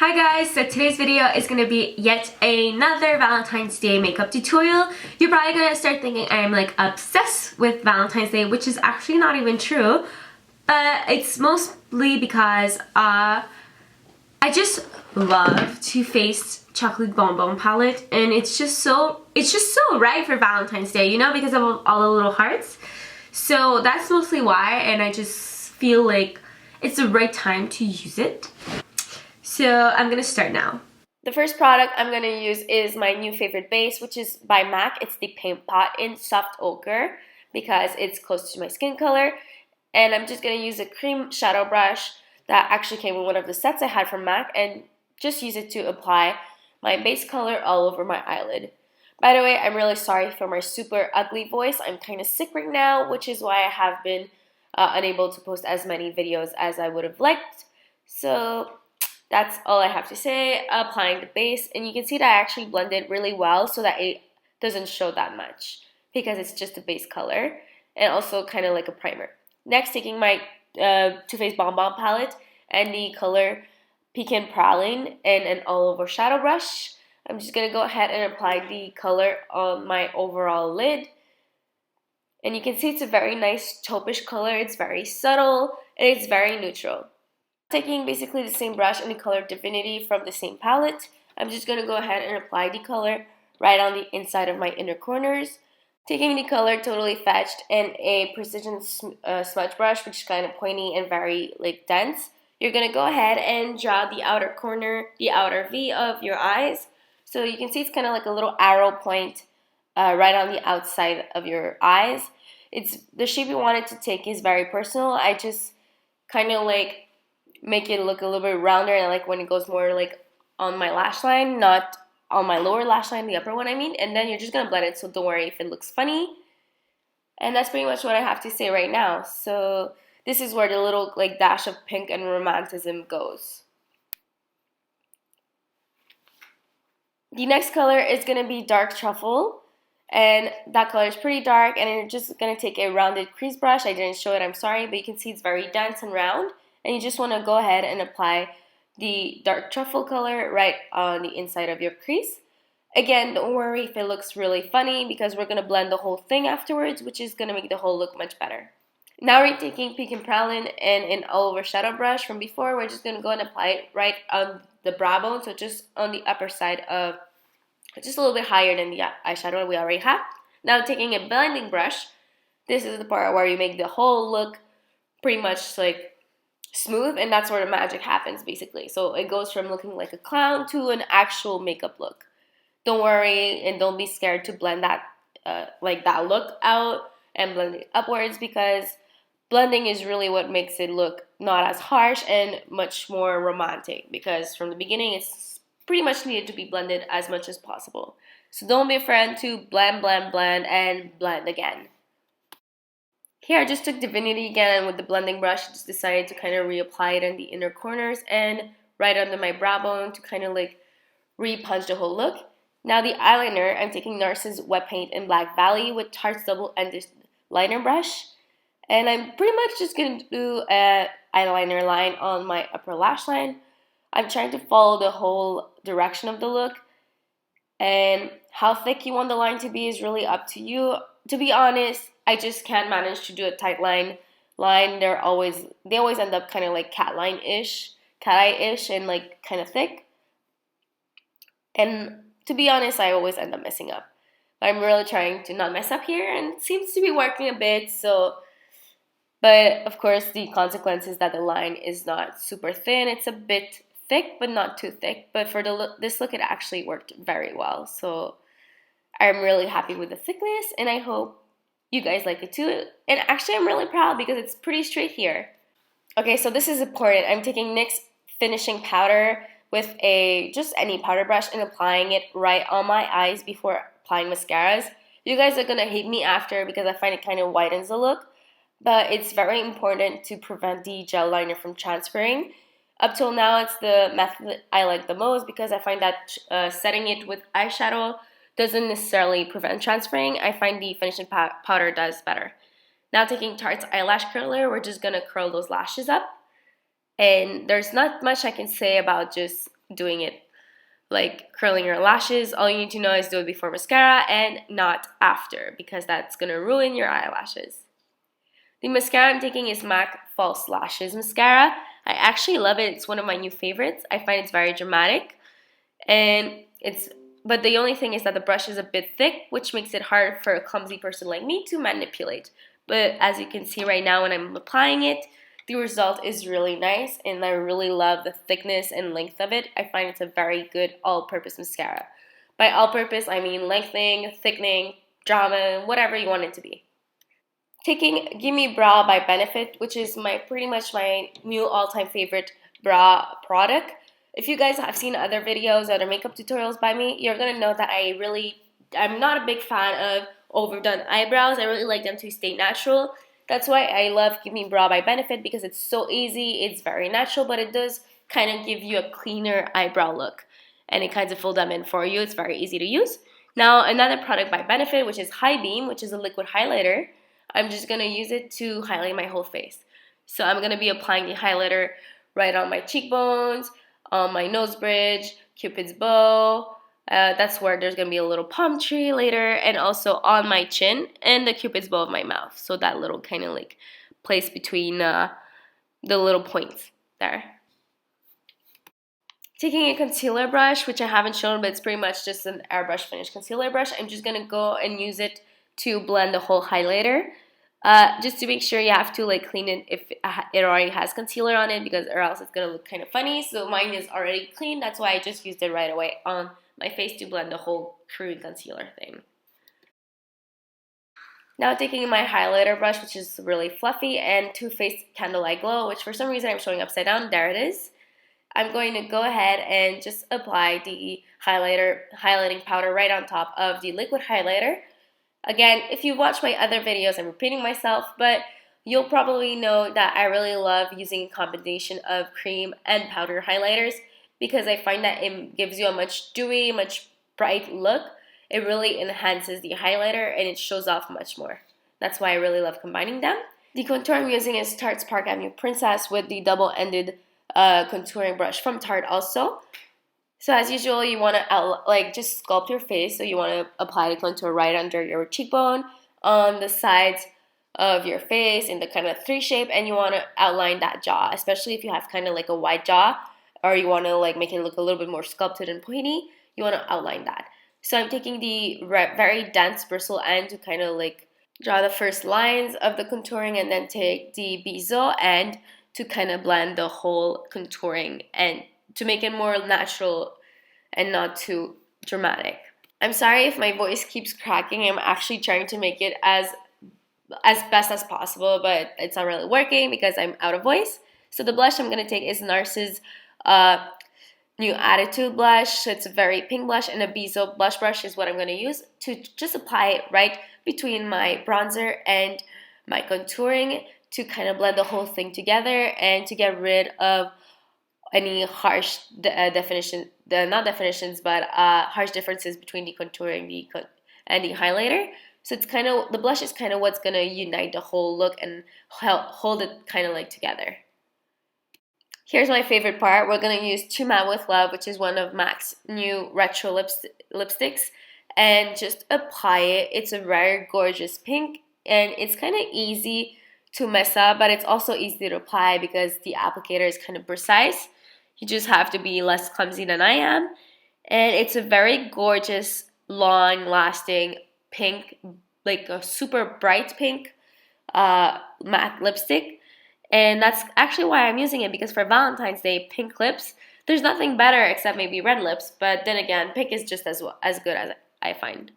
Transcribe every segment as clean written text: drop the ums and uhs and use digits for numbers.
Hi guys, so today's video is going to be yet another Valentine's Day makeup tutorial. You're probably going to start thinking I'm like obsessed with Valentine's Day, which is actually not even true. It's mostly because I just love Too Faced Chocolate Bonbon palette, and it's just so right for Valentine's Day, you know, because of all the little hearts. So that's mostly why, and I just feel like it's the right time to use it. So I'm gonna start now. The first product I'm gonna use is my new favorite base, which is by MAC. It's the Paint Pot in Soft Ochre because it's close to my skin color. And I'm just gonna use a cream shadow brush that actually came with one of the sets I had from MAC and just use it to apply my base color all over my eyelid. By the way, I'm really sorry for my super ugly voice. I'm kind of sick right now, which is why I have been unable to post as many videos as I would have liked. So that's all I have to say. Applying the base, and you can see that I actually blended really well so that it doesn't show that much because it's just a base color and also kind of like a primer. Next, taking my Too Faced Bonbon palette and the color Pecan Praline and an all-over shadow brush. I'm just going to go ahead and apply the color on my overall lid. And you can see it's a very nice taupe-ish color. It's very subtle and it's very neutral. Taking basically the same brush and the color Divinity from the same palette, I'm just going to go ahead and apply the color right on the inside of my inner corners. Taking the color Totally Fetched and a precision smudge brush, which is kind of pointy and very like dense, you're going to go ahead and draw the outer corner, the outer V of your eyes. So you can see it's kind of like a little arrow point right on the outside of your eyes. It's the shape you want it to take is very personal. I just kind of like make it look a little bit rounder, and like when it goes more like on my lash line, not on my lower lash line, the upper one I mean, and then you're just gonna blend it, so don't worry if it looks funny. And that's pretty much what I have to say right now. So this is where the little like dash of pink and romanticism goes. The next color is gonna be Dark Truffle, and that color is pretty dark, and I'm just gonna take a rounded crease brush. I didn't show it, I'm sorry, but you can see it's very dense and round. And you just want to go ahead and apply the dark truffle color right on the inside of your crease. Again, don't worry if it looks really funny because we're going to blend the whole thing afterwards, which is going to make the whole look much better. Now we're taking Pecan Praline and an all-over shadow brush from before. We're just going to go and apply it right on the brow bone, so just on the upper side of, just a little bit higher than the eyeshadow we already have. Now taking a blending brush, this is the part where you make the whole look pretty much like smooth, and that's where the magic happens basically. So it goes from looking like a clown to an actual makeup look. Don't worry and don't be scared to blend that like that look out and blend it upwards, because blending is really what makes it look not as harsh and much more romantic, because from the beginning it's pretty much needed to be blended as much as possible. So don't be afraid to blend, blend, blend, and blend again. Here I just took Divinity again, and with the blending brush I just decided to kind of reapply it in the inner corners and right under my brow bone to kind of like re-punch the whole look. Now the eyeliner, I'm taking Nars's Wet Paint in Black Valley with Tarte's double-ended liner brush. And I'm pretty much just going to do an eyeliner line on my upper lash line. I'm trying to follow the whole direction of the look. And how thick you want the line to be is really up to you. To be honest, I just can't manage to do a tight line. They always end up kind of like cat eye-ish, and like kind of thick. And to be honest, I always end up messing up. But I'm really trying to not mess up here, and it seems to be working a bit. So, but of course, the consequence is that the line is not super thin. It's a bit thick, but not too thick. But for this look, it actually worked very well. So I'm really happy with the thickness, and I hope you guys like it too. And actually, I'm really proud because it's pretty straight here. Okay, so this is important. I'm taking NYX Finishing powder with just any powder brush and applying it right on my eyes before applying mascaras. You guys are gonna hate me after because I find it kind of widens the look, but it's very important to prevent the gel liner from transferring. Up till now, it's the method I like the most because I find that setting it with eyeshadow doesn't necessarily prevent transferring. I find the finishing powder does better. Now taking Tarte's eyelash curler, we're just going to curl those lashes up. And there's not much I can say about just doing it like curling your lashes. All you need to know is do it before mascara and not after, because that's gonna ruin your eyelashes. The mascara I'm taking is MAC False Lashes Mascara. I actually love it. It's one of my new favorites. I find it's very dramatic, but the only thing is that the brush is a bit thick, which makes it hard for a clumsy person like me to manipulate. But as you can see right now when I'm applying it, the result is really nice, and I really love the thickness and length of it. I find it's a very good all-purpose mascara. By all-purpose, I mean lengthening, thickening, drama, whatever you want it to be. Taking Gimme Brow by Benefit, which is pretty much my new all-time favorite brow product. If you guys have seen other videos, other makeup tutorials by me, you're gonna know that I'm not a big fan of overdone eyebrows. I really like them to stay natural. That's why I love Gimme Brow by Benefit, because it's so easy, it's very natural, but it does kind of give you a cleaner eyebrow look, and it kind of fills them in for you. It's very easy to use. Now, another product by Benefit, which is High Beam, which is a liquid highlighter. I'm just going to use it to highlight my whole face. So I'm going to be applying the highlighter right on my cheekbones, on my nose bridge, Cupid's bow. That's where there's going to be a little palm tree later, and also on my chin and the Cupid's bow of my mouth. So that little kind of like place between the little points there. Taking a concealer brush, which I haven't shown, but it's pretty much just an airbrush finish concealer brush. I'm just going to go and use it to blend the whole highlighter. Just to make sure you have to like clean it if it already has concealer on it, because or else it's gonna look kind of funny. So mine is already clean. That's why I just used it right away on my face to blend the whole crude concealer thing. Now taking my highlighter brush, which is really fluffy, and Too Faced Candlelight Glow, which for some reason I'm showing upside down. There it is. I'm going to go ahead and just apply the highlighting powder right on top of the liquid highlighter. Again, if you watch my other videos, I'm repeating myself, but you'll probably know that I really love using a combination of cream and powder highlighters, because I find that it gives you a much dewy, much bright look. It really enhances the highlighter and it shows off much more. That's why I really love combining them. The contour I'm using is Tarte's Park Avenue Princess with the double-ended contouring brush from Tarte also. So as usual, you want to just sculpt your face. So you want to apply the contour right under your cheekbone, on the sides of your face in the kind of 3 shape, and you want to outline that jaw, especially if you have kind of like a wide jaw, or you want to like make it look a little bit more sculpted and pointy. You want to outline that. So I'm taking the very dense bristle end to kind of like draw the first lines of the contouring, and then take the biseau end to kind of blend the whole contouring and to make it more natural and not too dramatic. I'm sorry if my voice keeps cracking. I'm actually trying to make it as best as possible, but it's not really working because I'm out of voice. So the blush I'm going to take is Nars's New Attitude blush. So it's a very pink blush, and a biseau blush brush is what I'm going to use to just apply it right between my bronzer and my contouring to kind of blend the whole thing together and to get rid of any harsh harsh differences between the contouring and the highlighter. So it's kind of, the blush is kind of what's going to unite the whole look and hold it kind of like together. Here's my favorite part. We're going to use Too Matte with Love, which is one of MAC's new retro lipsticks, and just apply it. It's a very gorgeous pink, and it's kind of easy to mess up, but it's also easy to apply because the applicator is kind of precise. You just have to be less clumsy than I am. And it's a very gorgeous, long-lasting pink, like a super bright pink matte lipstick. And that's actually why I'm using it, because for Valentine's Day, pink lips, there's nothing better except maybe red lips. But then again, pink is just as good as I find.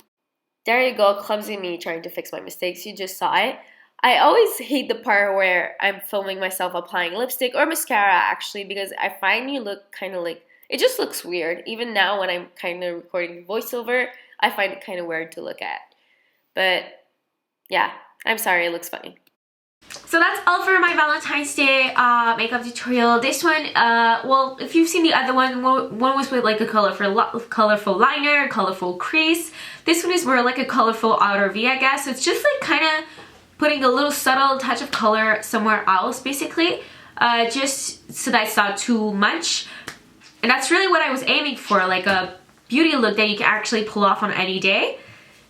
There you go, clumsy me trying to fix my mistakes. You just saw it. I always hate the part where I'm filming myself applying lipstick or mascara, actually, because I find you look kind of like, it just looks weird. Even now when I'm kind of recording voiceover, I find it kind of weird to look at. But yeah, I'm sorry, it looks funny. So that's all for my Valentine's Day makeup tutorial. This one, well, if you've seen the other one was with like a colorful liner, colorful crease. This one is more like a colorful outer V, I guess. So it's just like kind of putting a little subtle touch of color somewhere else, basically, just so that it's not too much. And that's really what I was aiming for, like a beauty look that you can actually pull off on any day.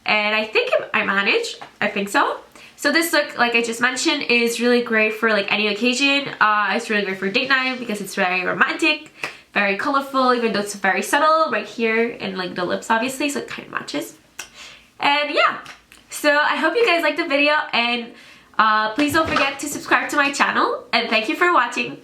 And I think I managed. I think so. So this look, like I just mentioned, is really great for like any occasion. It's really great for date night because it's very romantic, very colorful, even though it's very subtle right here and like the lips obviously, so it kind of matches. And yeah, so I hope you guys liked the video, and please don't forget to subscribe to my channel, and thank you for watching.